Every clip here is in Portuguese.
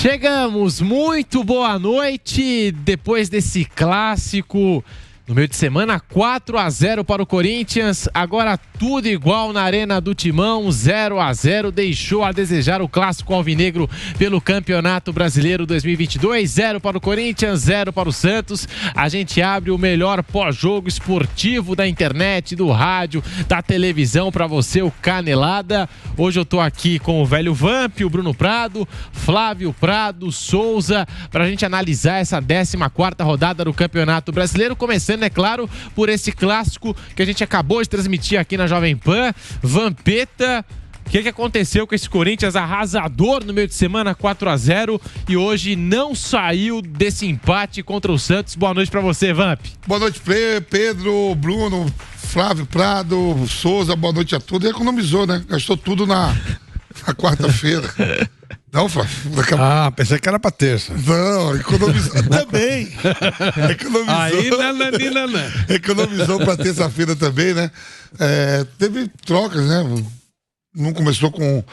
Chegamos, muito boa noite, depois desse clássico no meio de semana, 4-0 para o Corinthians, agora tudo igual na Arena do Timão, 0-0, deixou a desejar o clássico alvinegro pelo Campeonato Brasileiro 2022, 0 para o Corinthians, 0 para o Santos. A gente abre o melhor pós-jogo esportivo da internet, do rádio, da televisão para você, o Canelada. Hoje eu tô aqui com o velho Vamp, o Bruno Prado, Flávio Prado, Souza, pra gente analisar essa 14ª rodada do Campeonato Brasileiro, começando, é claro, por esse clássico que a gente acabou de transmitir aqui na Jovem Pan. Vampeta, o que aconteceu com esse Corinthians arrasador no meio de semana, 4-0, e hoje não saiu desse empate contra o Santos? Boa noite pra você, Vamp. Boa noite, Pedro, Bruno, Flávio Prado, Souza, boa noite a todos. E economizou, né? Gastou tudo na quarta-feira. Não, Flávio? Pensei que era pra terça. Não, economizou também. Economizou. Aí, não. Economizou pra terça-feira também, né? Teve trocas, né? Não começou com...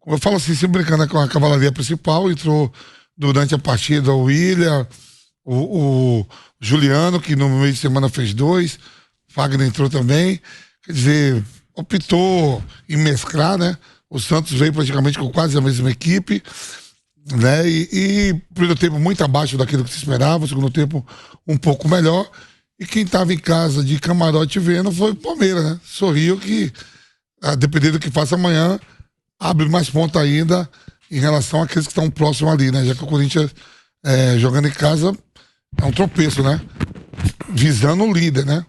Eu falo assim, sempre brincando, né, com a cavalaria principal. Entrou durante a partida o William, o Juliano, que no meio de semana fez 2. Fagner entrou também. Quer dizer, optou em mesclar, né? O Santos veio praticamente com quase a mesma equipe, né? E primeiro tempo muito abaixo daquilo que se esperava, o segundo tempo um pouco melhor. E quem estava em casa de camarote vendo foi o Palmeiras, né? Sorriu que, dependendo do que faça amanhã, abre mais ponto ainda em relação àqueles que estão próximos ali, né? Já que o Corinthians jogando em casa é um tropeço, né? Visando o líder, né?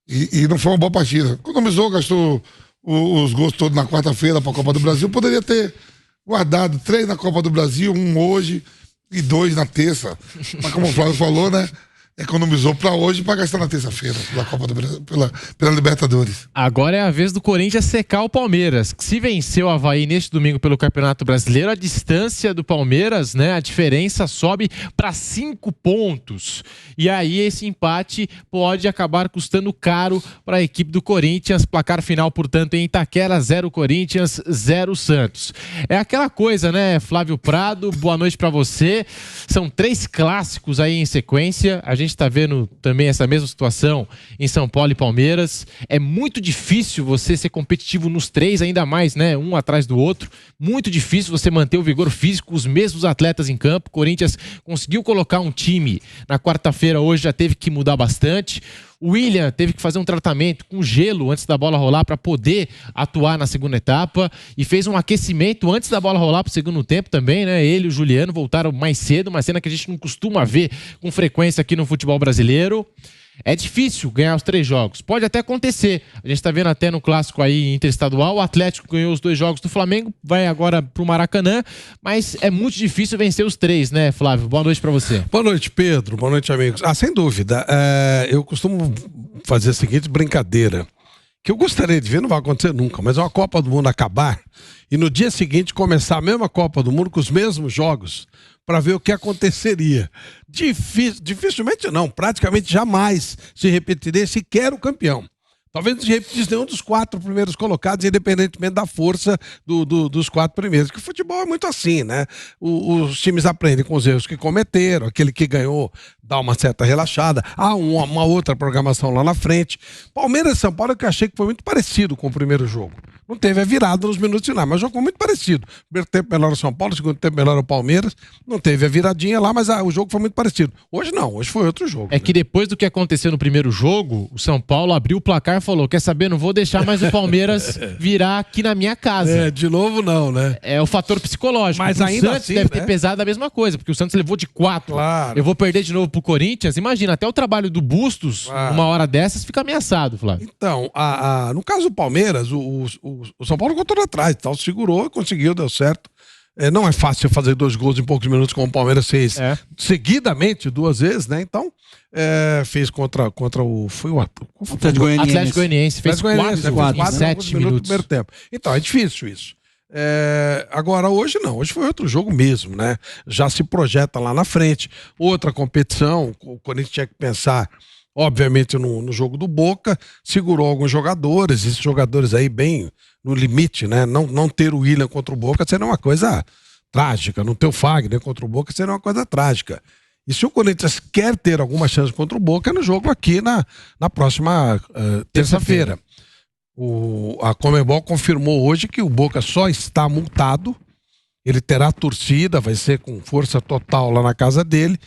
E não foi uma boa partida. Economizou, gastou os gols todos na quarta-feira para a Copa do Brasil. Poderia ter guardado 3 na Copa do Brasil, 1 hoje e 2 na terça. Mas como o Flávio falou, né? Economizou para hoje para gastar na terça-feira pela Copa do Brasil, pela Libertadores. Agora é a vez do Corinthians secar o Palmeiras, que se venceu o Avaí neste domingo pelo Campeonato Brasileiro, a distância do Palmeiras, né, a diferença sobe para 5 pontos. E aí esse empate pode acabar custando caro para a equipe do Corinthians. Placar final, portanto, em Itaquera, 0 Corinthians, 0 Santos. É aquela coisa, né, Flávio Prado? Boa noite para você. São 3 clássicos aí em sequência. A gente está vendo também essa mesma situação em São Paulo e Palmeiras. É muito difícil você ser competitivo nos 3, ainda mais, né? Um atrás do outro. Muito difícil você manter o vigor físico, os mesmos atletas em campo. O Corinthians conseguiu colocar um time na quarta-feira, hoje já teve que mudar bastante. O William teve que fazer um tratamento com gelo antes da bola rolar para poder atuar na segunda etapa e fez um aquecimento antes da bola rolar para o segundo tempo também, né? Ele e o Juliano voltaram mais cedo, uma cena que a gente não costuma ver com frequência aqui no futebol brasileiro. É difícil ganhar os 3 jogos. Pode até acontecer. A gente tá vendo até no clássico aí interestadual, o Atlético ganhou os 2 jogos do Flamengo, vai agora pro Maracanã, mas é muito difícil vencer os 3, né, Flávio? Boa noite pra você. Boa noite, Pedro. Boa noite, amigos. Sem dúvida. Eu costumo fazer a seguinte brincadeira, que eu gostaria de ver, não vai acontecer nunca, mas é uma Copa do Mundo acabar e no dia seguinte começar a mesma Copa do Mundo com os mesmos jogos, para ver o que aconteceria. Dificilmente não, praticamente jamais se repetiria sequer o campeão. Talvez não se repetisse nenhum dos 4 primeiros colocados, independentemente da força dos 4 primeiros. Que o futebol é muito assim, né? Os times aprendem com os erros que cometeram, aquele que ganhou dá uma certa relaxada. Há uma outra programação lá na frente. Palmeiras e São Paulo, que eu achei que foi muito parecido com o primeiro jogo. Não teve a virada nos minutos finais, mas o jogo foi muito parecido. Primeiro tempo melhor o São Paulo, segundo tempo melhor o Palmeiras. Não teve a viradinha lá, mas o jogo foi muito parecido. Hoje não, hoje foi outro jogo. É que depois do que aconteceu no primeiro jogo, o São Paulo abriu o placar e falou, quer saber, não vou deixar mais o Palmeiras virar aqui na minha casa. De novo não, né? É o fator psicológico. Mas o ainda Santos assim, deve né? ter pesado a mesma coisa, porque o Santos levou de 4. Claro. Eu vou perder de novo pro Corinthians. Imagina, até o trabalho do Bustos, uma hora dessas, fica ameaçado, Flávio. Então, no caso do Palmeiras, o São Paulo contou atrás, tal, segurou, conseguiu, deu certo. Não é fácil fazer 2 gols em poucos minutos, como o Palmeiras fez seguidamente 2 vezes, né? Então, fez contra o... Foi o Atlético Goianiense. Fez 4 em 7 minutos do primeiro tempo. Então, é difícil isso. Agora, hoje não. Hoje foi outro jogo mesmo, né? Já se projeta lá na frente. Outra competição, o Corinthians tinha que pensar, obviamente, no jogo do Boca, segurou alguns jogadores, esses jogadores aí bem no limite, né? Não ter o William contra o Boca seria uma coisa trágica. Não ter o Fagner contra o Boca seria uma coisa trágica. E se o Corinthians quer ter alguma chance contra o Boca, é no jogo aqui na próxima terça-feira. A Conmebol confirmou hoje que o Boca só está multado, ele terá torcida, vai ser com força total lá na casa dele.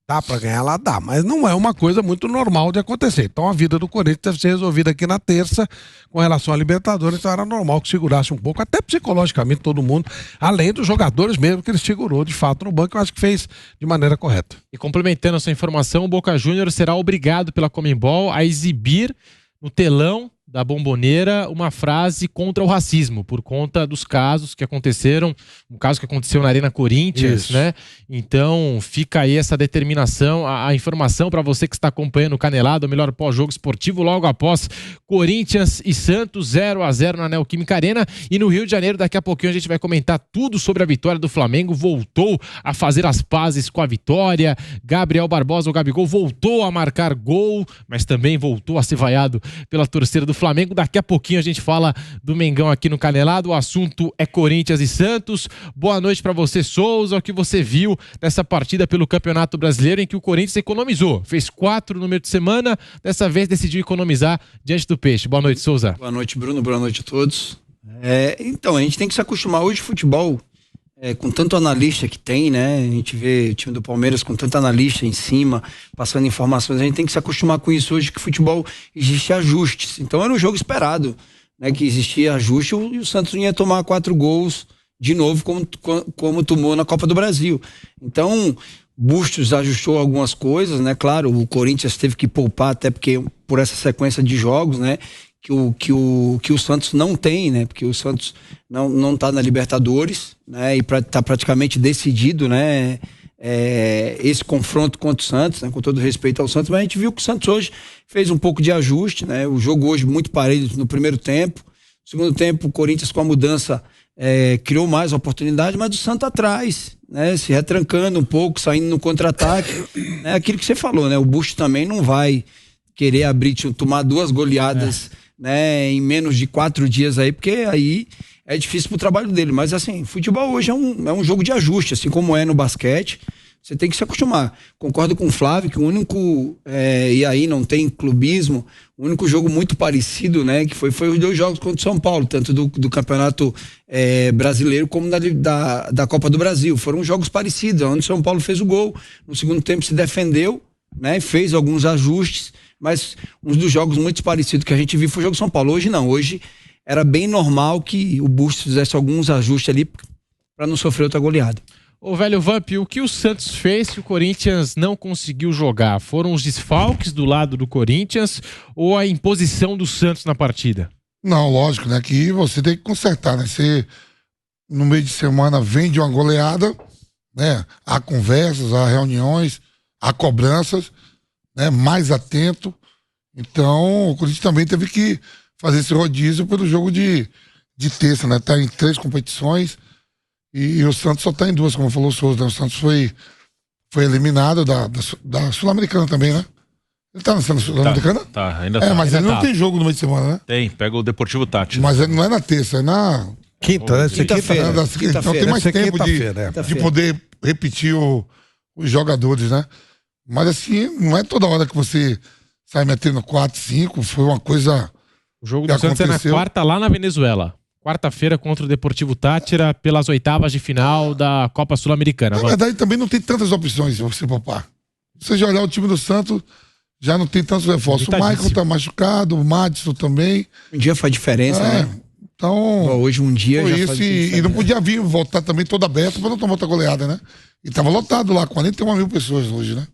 Dá pra ganhar lá? Dá, mas não é uma coisa muito normal de acontecer. Então a vida do Corinthians deve ser resolvida aqui na terça com relação à Libertadores, então era normal que segurasse um pouco, até psicologicamente todo mundo, além dos jogadores mesmo que ele segurou de fato no banco, eu acho que fez de maneira correta. E complementando essa informação, o Boca Juniors será obrigado pela Conmebol a exibir no telão da Bombonera uma frase contra o racismo, por conta dos casos que aconteceram, um caso que aconteceu na Arena Corinthians, né? Então fica aí essa determinação, a informação para você que está acompanhando o Canelado, o melhor pós-jogo esportivo, logo após Corinthians e Santos 0-0 na Neoquímica Arena. E no Rio de Janeiro, daqui a pouquinho a gente vai comentar tudo sobre a vitória do Flamengo, voltou a fazer as pazes com a vitória, Gabriel Barbosa, o Gabigol, voltou a marcar gol, mas também voltou a ser vaiado pela torcida do Flamengo. Daqui a pouquinho a gente fala do Mengão aqui no Canelado. O assunto é Corinthians e Santos. Boa noite para você, Souza. O que você viu nessa partida pelo Campeonato Brasileiro em que o Corinthians economizou? Fez 4 no meio de semana, dessa vez decidiu economizar diante do Peixe. Boa noite, Souza. Boa noite, Bruno. Boa noite a todos. Então, a gente tem que se acostumar hoje futebol, com tanto analista que tem, né? A gente vê o time do Palmeiras com tanto analista em cima, passando informações. A gente tem que se acostumar com isso hoje, que futebol existe ajustes. Então era um jogo esperado, né? Que existia ajuste e o Santos não ia tomar 4 gols de novo, como tomou na Copa do Brasil. Então, Bustos ajustou algumas coisas, né? Claro, o Corinthians teve que poupar, até porque por essa sequência de jogos, né? Que o Santos não tem, né? Porque o Santos não tá na Libertadores, né? E tá praticamente decidido, né? Esse confronto contra o Santos, né? Com todo respeito ao Santos, mas a gente viu que o Santos hoje fez um pouco de ajuste, né? O jogo hoje muito parelho no primeiro tempo. No segundo tempo, o Corinthians com a mudança criou mais oportunidade, mas o Santos atrás, né? Se retrancando um pouco, saindo no contra-ataque. Né? Aquilo que você falou, né? O Busto também não vai querer tomar 2 goleadas, né, em menos de 4 dias aí, porque aí é difícil pro trabalho dele. Mas assim, futebol hoje é um jogo de ajuste, assim como é no basquete. Você tem que se acostumar. Concordo com o Flávio que o único, e aí não tem clubismo, o único jogo muito parecido, né, que foi os 2 jogos contra o São Paulo, tanto do Campeonato Brasileiro como da Copa do Brasil. Foram jogos parecidos, onde o São Paulo fez o gol, no segundo tempo se defendeu, né, fez alguns ajustes, mas um dos jogos muito parecidos que a gente viu foi o jogo São Paulo. Hoje não, hoje era bem normal que o Bustos fizesse alguns ajustes ali para não sofrer outra goleada. Ô, velho Vamp, o que o Santos fez que o Corinthians não conseguiu jogar? Foram os desfalques do lado do Corinthians ou a imposição do Santos na partida? Não, lógico, né? Que você tem que consertar, né? Você, no meio de semana, vem de uma goleada, né? Há conversas, há reuniões, há cobranças, né? Mais atento. Então, o Corinthians também teve que fazer esse rodízio pelo jogo de terça, né? Tá em 3 competições e o Santos só tá em 2, como falou o Souza, né? O Santos foi eliminado da Sul-Americana também, né? Ele tá na Sul-Americana? Tá, ainda tá. Mas ainda ele não tem jogo no meio de semana, né? Tem, pega o Deportivo Táchira. Mas ele não é na terça, é na quinta, né? Quinta-feira. Então tem mais tempo de poder repetir os jogadores, né? Mas assim, não é toda hora que você sai metendo 4, 5, foi uma coisa. O jogo do Santos é na quarta, lá na Venezuela. Quarta-feira contra o Deportivo Táchira, pelas 8ª de final da Copa Sul-Americana. Na verdade, também não tem tantas opções se você poupar. Se você já olhar o time do Santos, já não tem tantos reforços. O Michael tá machucado, o Madison também. Um dia faz diferença, né? Então. Hoje um dia já isso, faz diferença. E não podia voltar também todo aberto para não tomar outra goleada, né? E tava lotado lá, 41 mil pessoas hoje, né?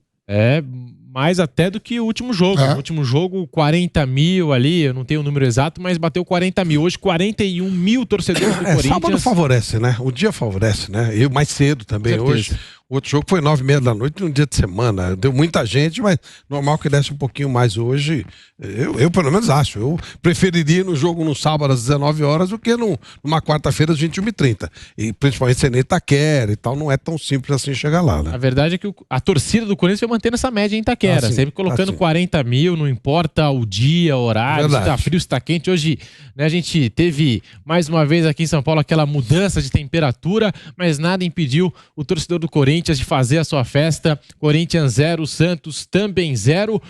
Mais até do que o último jogo. No último jogo, 40 mil ali, eu não tenho o número exato, mas bateu 40 mil. Hoje, 41 mil torcedores do Corinthians. Sábado favorece, né? O dia favorece, né? Eu mais cedo também hoje. Outro jogo foi 9h30 da noite, num dia de semana. Deu muita gente, mas normal que desse um pouquinho mais hoje. Eu pelo menos acho. Eu preferiria ir no jogo no sábado às 19 horas do que numa quarta-feira às 21h30. E principalmente sendo Itaquera e tal, não é tão simples assim chegar lá, né? A verdade é que a torcida do Corinthians vai mantendo essa média em Itaquera, sempre colocando 40 mil, não importa o dia, o horário, se tá frio, se tá quente. Hoje, né, a gente teve mais uma vez aqui em São Paulo aquela mudança de temperatura, mas nada impediu o torcedor do Corinthians de fazer a sua festa. Corinthians 0, Santos também 0.